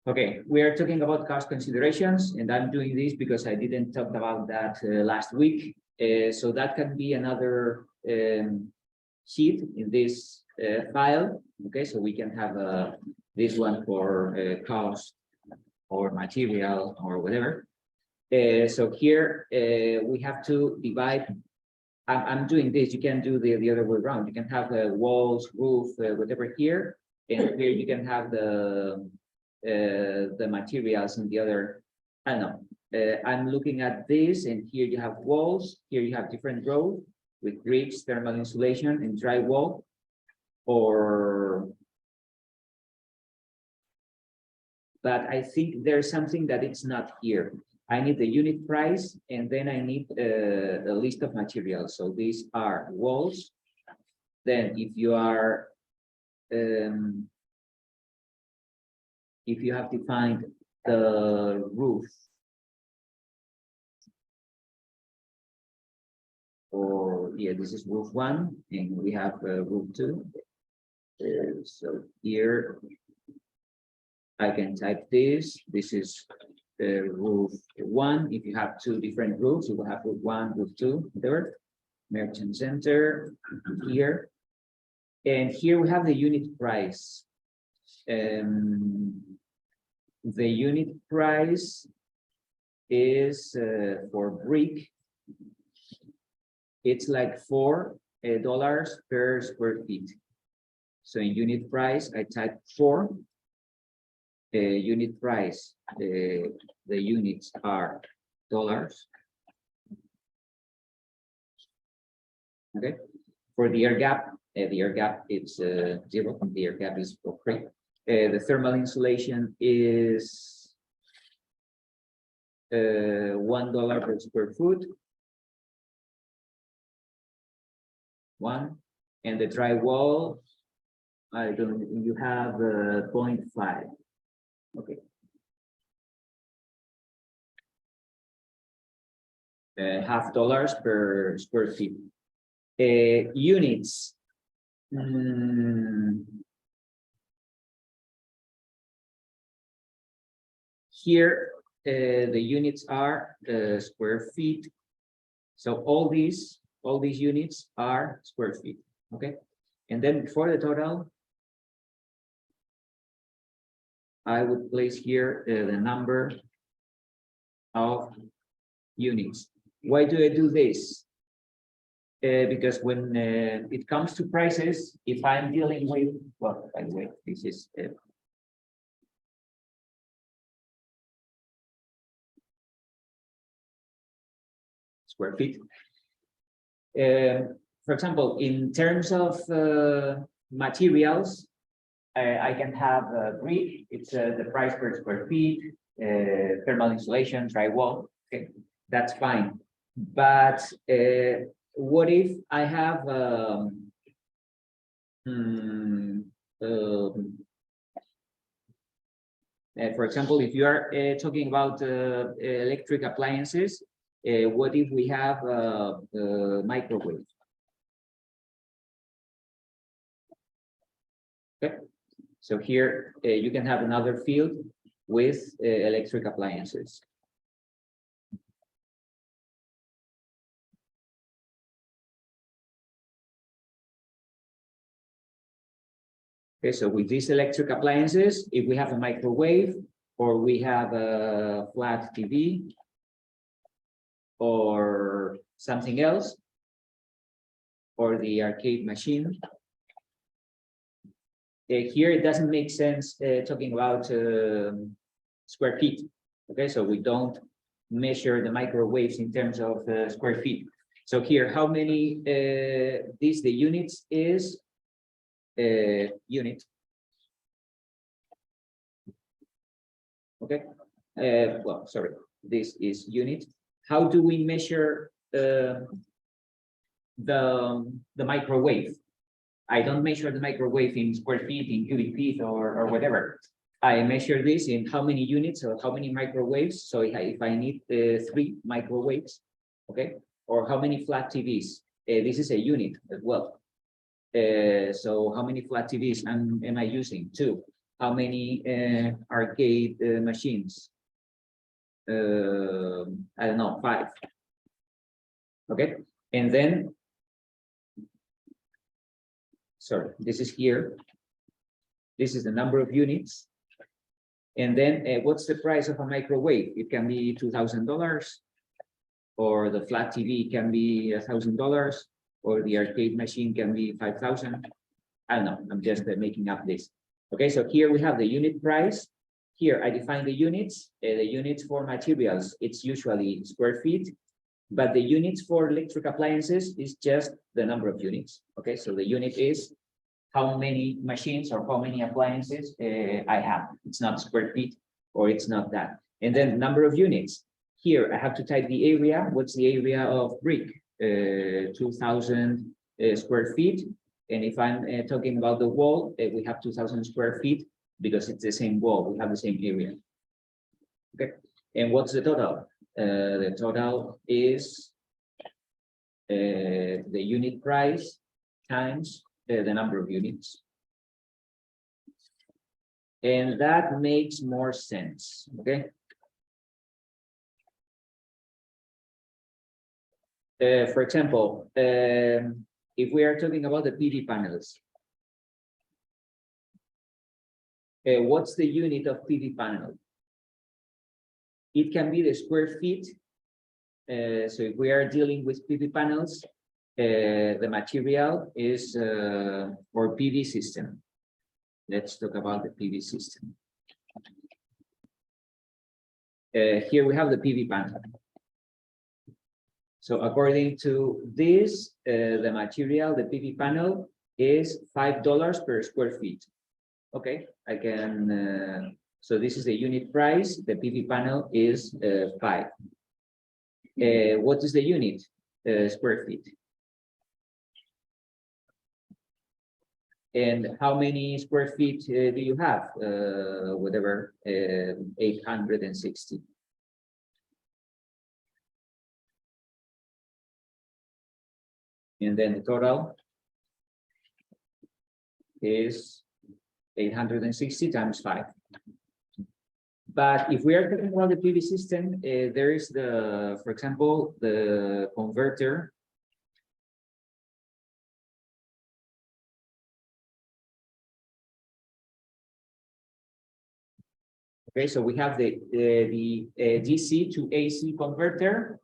Okay, we are talking about cost considerations, and I'm doing this because I didn't talk about that last week. So that can be another sheet in this file. Okay, so we can have this one for cost or material or whatever. So here we have to divide. I'm doing this. You can do the other way around. You can have the walls, roof, whatever here, and here you can have the materials in the other. I don't know. I'm looking at this, and here you have walls. Here you have different rows with bricks, thermal insulation, and drywall. But I think there's something that it's not here. I need the unit price, and then I need a list of materials. So these are walls. Then if you are if you have defined the roof, or yeah, this is roof 1, and we have roof 2. So here I can type this. This is roof 1. If you have 2 different roofs, you will have roof 1, roof 2, whatever. Merchant center here, and here we have the unit price. The unit price is for brick. It's like $4 per square feet. So in unit price, I type 4. Unit price, the units are dollars. Okay. For the air gap it's 0. The air gap is for free. The thermal insulation is $1 per square foot. 1, and the drywall, you have 0.5. Okay. $0.50 per square feet. Units. Here, the units are square feet. So all these units are square feet. Okay, and then for the total, I would place here the number of units. Why do I do this? Because when it comes to prices, if I'm dealing with, well, by the way, this is square feet. For example, in terms of materials, I can have brick. It's the price per square feet, thermal insulation, drywall. Okay, that's fine. But what if I have for example, if you are talking about electric appliances, what if we have microwave? Okay, so here you can have another field with electric appliances. Okay, so with these electric appliances, if we have a microwave, or we have a flat TV, or something else, or the arcade machine, here it doesn't make sense talking about square feet. Okay, so we don't measure the microwaves in terms of square feet. So here, how many the units is unit. Okay, well, sorry, this is unit. How do we measure the microwave? I don't measure the microwave in square feet, in cubic feet, or whatever. I measure this in how many units or how many microwaves. So if I need 3 microwaves, okay, or how many flat TVs. This is a unit as well. So how many flat TVs am I using? 2. how many arcade machines. I don't know, 5. Okay, and then, sorry, this is here. This is the number of units. And then what's the price of a microwave? It can be $2,000, or the flat TV can be $1,000, or the arcade machine can be 5,000. I don't know, I'm just making up this. Okay, so here we have the unit price. Here I define the units for materials, it's usually square feet, but the units for electric appliances is just the number of units. Okay, so the unit is how many machines or how many appliances I have. It's not square feet, or it's not that. And then number of units. Here I have to type the area. What's the area of brick? 2,000 square feet. And if I'm talking about the wall, we have 2,000 square feet because it's the same wall. We have the same area. Okay. And what's the total? The total is the unit price times the number of units. And that makes more sense. Okay. For example, if we are talking about the PV panels, what's the unit of PV panel? It can be the square feet. So if we are dealing with PV panels, the material is for PV system. Let's talk about the PV system. Here we have the PV panel. So according to this, the material, the PV panel is $5 per square feet. Okay, I can, so this is the unit price. The PV panel is 5. What is the unit? Square feet. And how many square feet do you have? Whatever, 860. And then the total is 860 times 5. But if we are talking about the PV system, there is the, for example, the converter. Okay, so we have the DC to AC converter.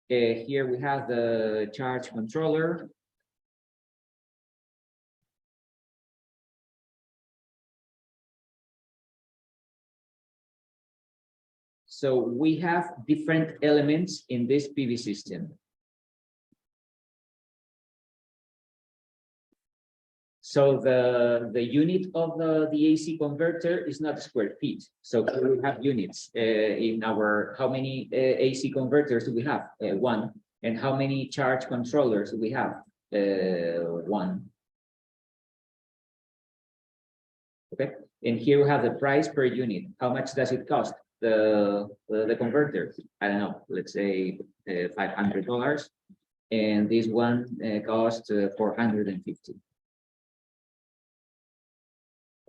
Here we have the charge controller. So we have different elements in this PV system. So the unit of the AC converter is not square feet. So we have units in our, how many AC converters do we have? 1. And how many charge controllers do we have? 1. Okay. And here we have the price per unit. How much does it cost? The converter? I don't know, let's say $500. And this one costs $450.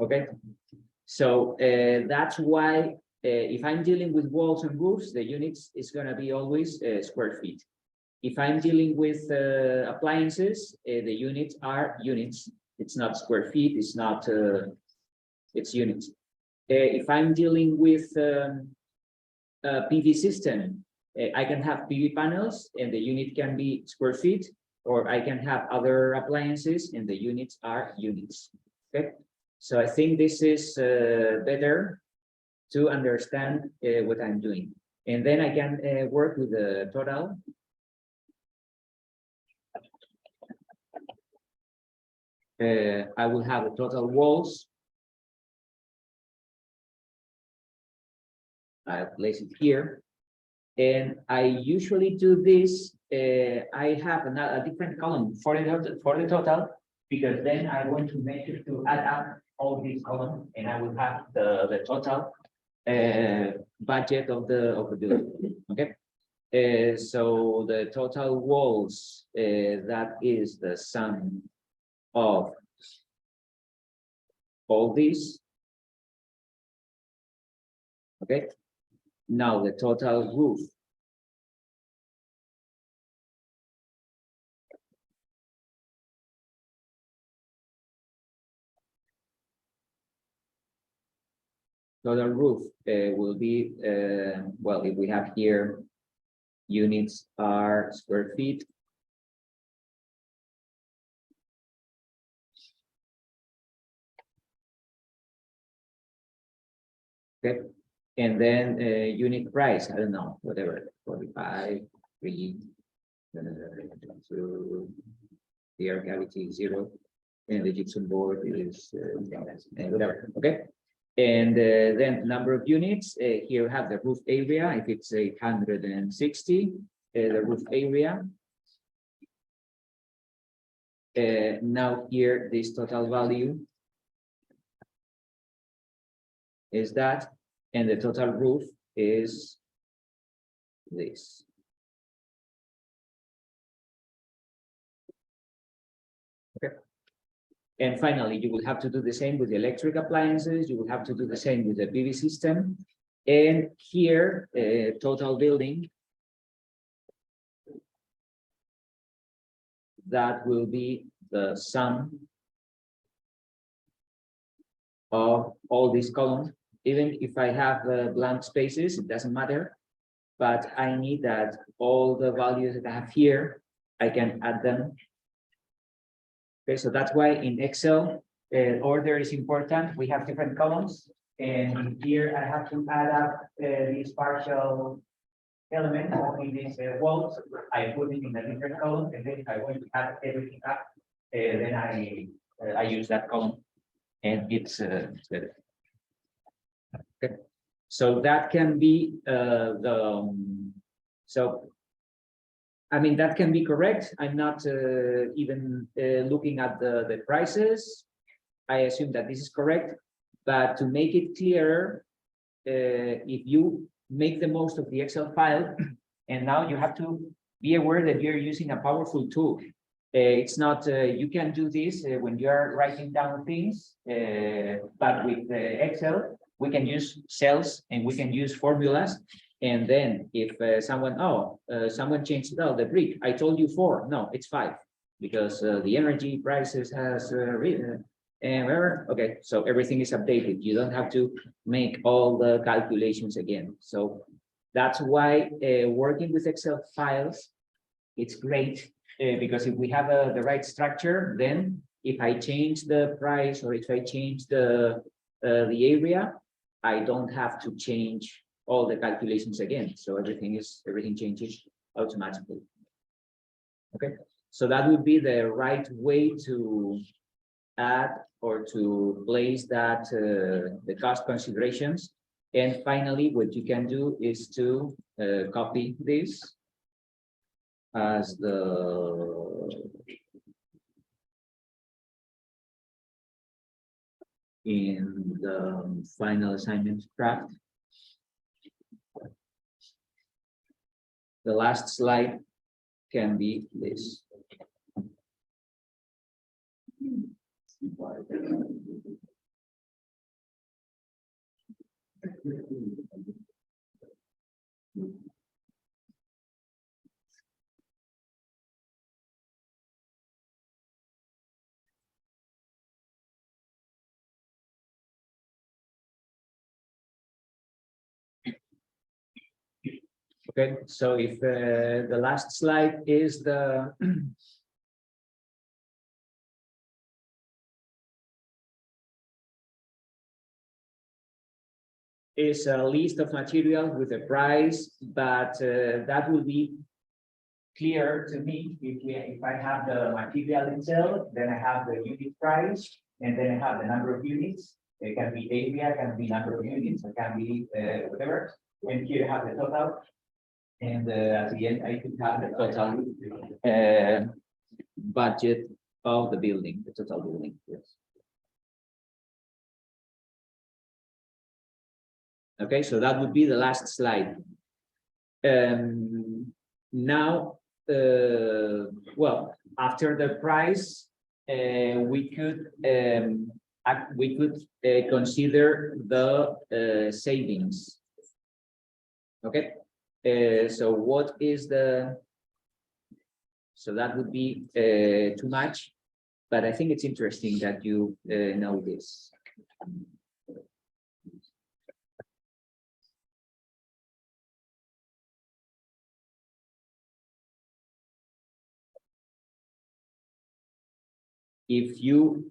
Okay, so that's why if I'm dealing with walls and roofs, the units is going to be always square feet. If I'm dealing with appliances, the units are units. It's not square feet. It's not. It's units. If I'm dealing with a PV system, I can have PV panels, and the unit can be square feet, or I can have other appliances, and the units are units. Okay. So I think this is better to understand what I'm doing. And then I can work with the total. I will have the total walls. I place it here. And I usually do this. I have a different column for the total, because then I want to make it to add up all these columns, and I will have the total budget of the building. Okay, so the total walls, that is the sum of all these Okay. Now the total roof. Total roof will be, well, if we have here, units are square feet. Okay, and then unit price, I don't know, whatever, 45, 3, 2, the air cavity is 0, and the gypsum board is whatever, okay? And then number of units, here we have the roof area, if it's 860, the roof area. Now here, this total value is that, and the total roof is this. Okay. And finally, you will have to do the same with the electric appliances. You will have to do the same with the PV system. And here, total building, that will be the sum of all these columns. Even if I have blank spaces, it doesn't matter. But I need that all the values that I have here, I can add them. Okay, so that's why in Excel, order is important. We have different columns, and here I have to add up these partial elements in these walls. I put it in a different column, and then if I want to add everything up, then I use that column, and it's better. Okay, so that can be so. I mean, that can be correct. I'm not even looking at the prices. I assume that this is correct, but to make it clearer, if you make the most of the Excel file, and now you have to be aware that you're using a powerful tool. It's not, you can do this when you're writing down things, but with Excel, we can use cells and we can use formulas. And then if someone changed the brick, I told you 4, no, it's 5, because the energy prices has and whatever. Okay, so everything is updated. You don't have to make all the calculations again. So that's why working with Excel files, it's great because if we have the right structure, then if I change the price or if I change the area, I don't have to change all the calculations again. So everything changes automatically. Okay, so that would be the right way to add or to place that the cost considerations. And finally, what you can do is to copy this as in the final assignment draft. The last slide can be this. Okay, so if the last slide is the is a list of materials with a price, but that will be clear to me if I have the material itself, then I have the unit price, and then I have the number of units. It can be area, can be number of units, it can be whatever. And here I have the total. And at the end, I could have the total budget of the building, the total building. Yes. Okay, so that would be the last slide. Now, well, after the price, we could consider the savings. Okay. So what is the? So that would be too much, but I think it's interesting that you know this. If you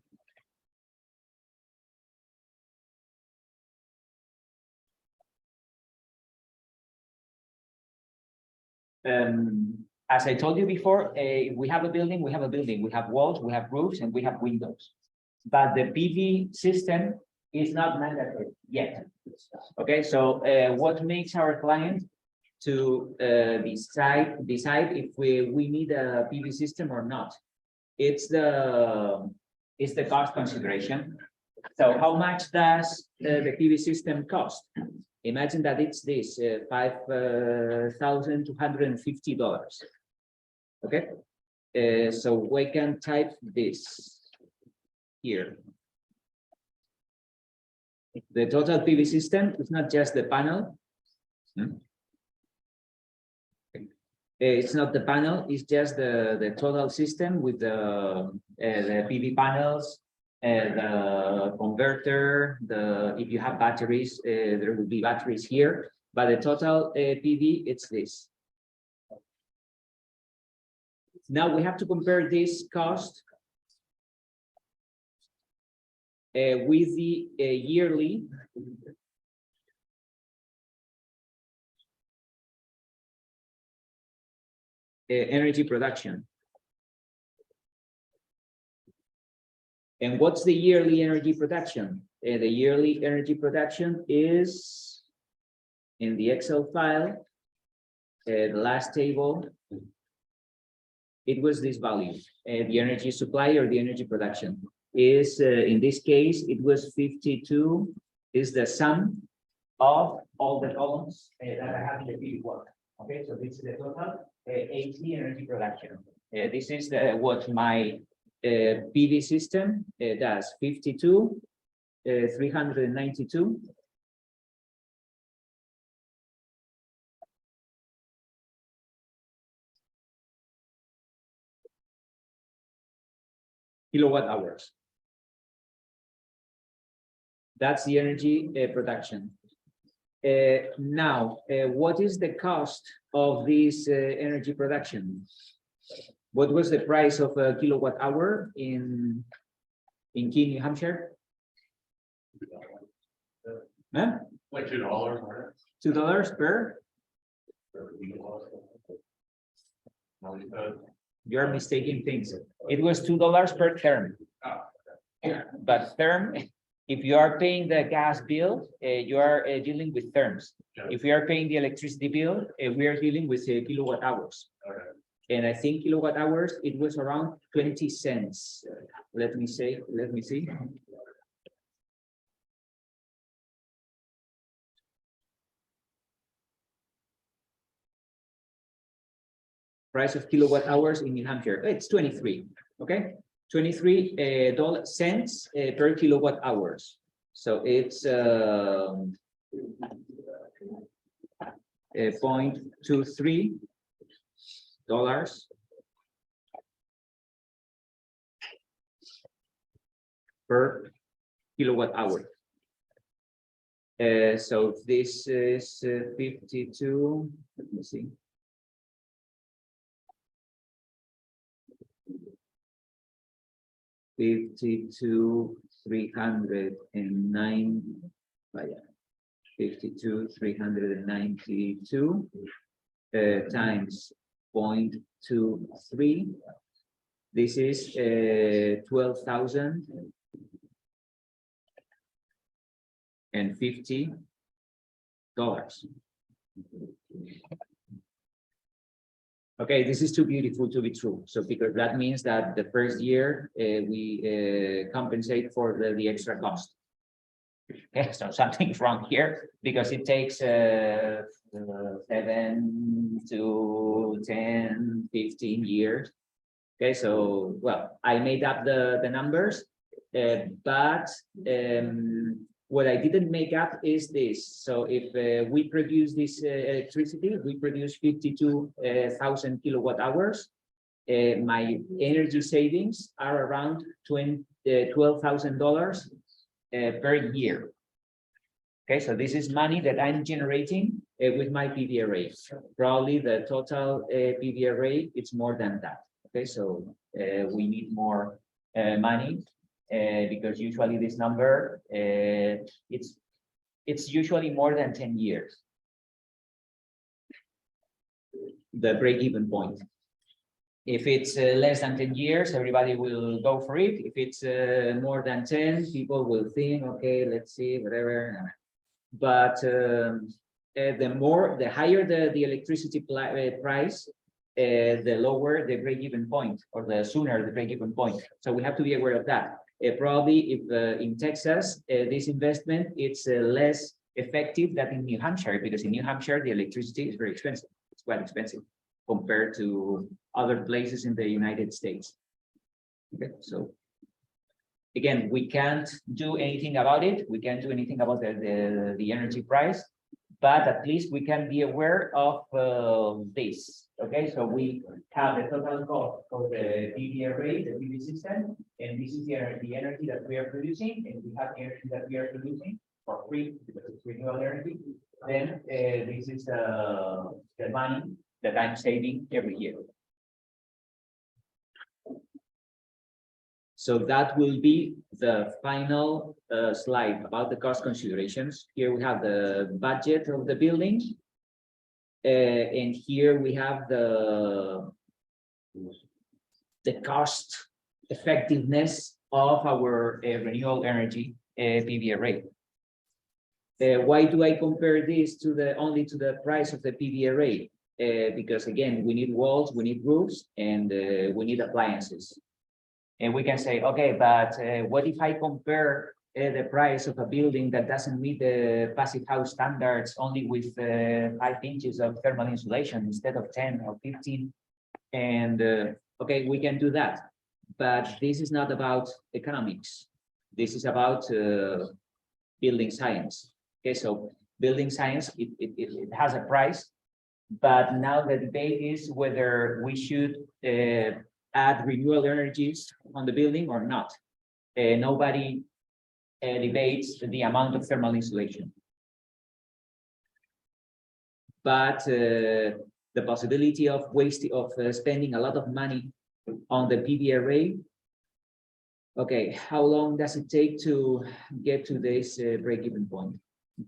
as I told you before, if we have a building, we have a building, we have walls, we have roofs, and we have windows. But the PV system is not mandatory yet. Okay, so what makes our client to decide if we need a PV system or not? It's the cost consideration. So how much does the PV system cost? Imagine that it's this $5,250. Okay, so we can type this here. The total PV system is not just the panel. It's not the panel, it's just the total system with the PV panels, the converter, if you have batteries, there will be batteries here, but the total PV, it's this. Now we have to compare this cost with the yearly energy production. And what's the yearly energy production? The yearly energy production is in the Excel file, the last table, it was this value. The energy supply or the energy production is, in this case, it was 52, is the sum of all the columns that I have in the PV work. Okay, so this is the total AC energy production. This is what my PV system does, 52, 392. Kilowatt hours. That's the energy production. Now, what is the cost of this energy production? What was the price of a kilowatt hour in Keene, New Hampshire? Huh? Like $2. $2 per? You're mistaking things. It was $2 per term. But term, if you are paying the gas bill, you are dealing with terms. If we are paying the electricity bill, we are dealing with kilowatt hours. Okay. And I think kilowatt hours, it was around 20 cents. Let me see. Price of kilowatt hours in New Hampshire, it's 23, okay? 23 cents per kilowatt hours. So it's 0.23 dollars per kilowatt hour. So this is 52, let me see. $52,309, 52,392 times 0.23. This is $12,050. Okay, this is too beautiful to be true. So because that means that the first year we compensate for the extra cost. Okay, so something's wrong here because it takes 7 to 10, 15 years. Okay, so well, I made up the numbers, but what I didn't make up is this. So if we produce this electricity, we produce 52,000 kilowatt hours. My energy savings are around $12,000 per year. Okay, so this is money that I'm generating with my PV array. Probably the total PV array, it's more than that. Okay, so we need more money because usually this number, it's usually more than 10 years. The break-even point. If it's less than 10 years, everybody will go for it. If it's more than 10, people will think, okay, let's see, whatever. But the higher the electricity price, the lower the break-even point, or the sooner the break-even point. So we have to be aware of that. Probably if in Texas, this investment, it's less effective than in New Hampshire, because in New Hampshire, the electricity is very expensive. It's quite expensive compared to other places in the United States. Okay, so again, we can't do anything about it. We can't do anything about the energy price, but at least we can be aware of this. Okay, so we have the total cost of the PV array, the PV system, and this is the energy that we are producing, and we have the energy that we are producing for free because it's renewable energy. Then this is the money that I'm saving every year. So that will be the final slide about the cost considerations. Here we have the budget of the building. And here we have the cost effectiveness of our renewable energy PV array. Why do I compare this to only to the price of the PV array? Because again, we need walls, we need roofs, and we need appliances. And we can say, okay, but what if I compare the price of a building that doesn't meet the passive house standards only with 5 inches of thermal insulation instead of 10 or 15? And okay, we can do that. But this is not about economics. This is about building science. Okay, so building science, it has a price. But now the debate is whether we should add renewable energies on the building or not. Nobody debates the amount of thermal insulation. But the possibility of spending a lot of money on the PV array. Okay, how long does it take to get to this break-even point?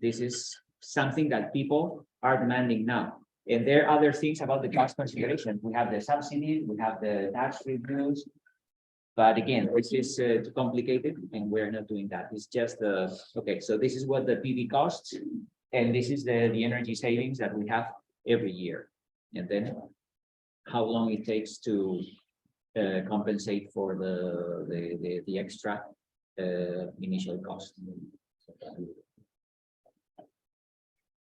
This is something that people are demanding now. And there are other things about the cost consideration. We have the subsidies, we have the tax reviews. But again, this is too complicated, and we're not doing that. It's just okay. So this is what the PV costs, and this is the energy savings that we have every year. And then how long it takes to compensate for the extra initial cost.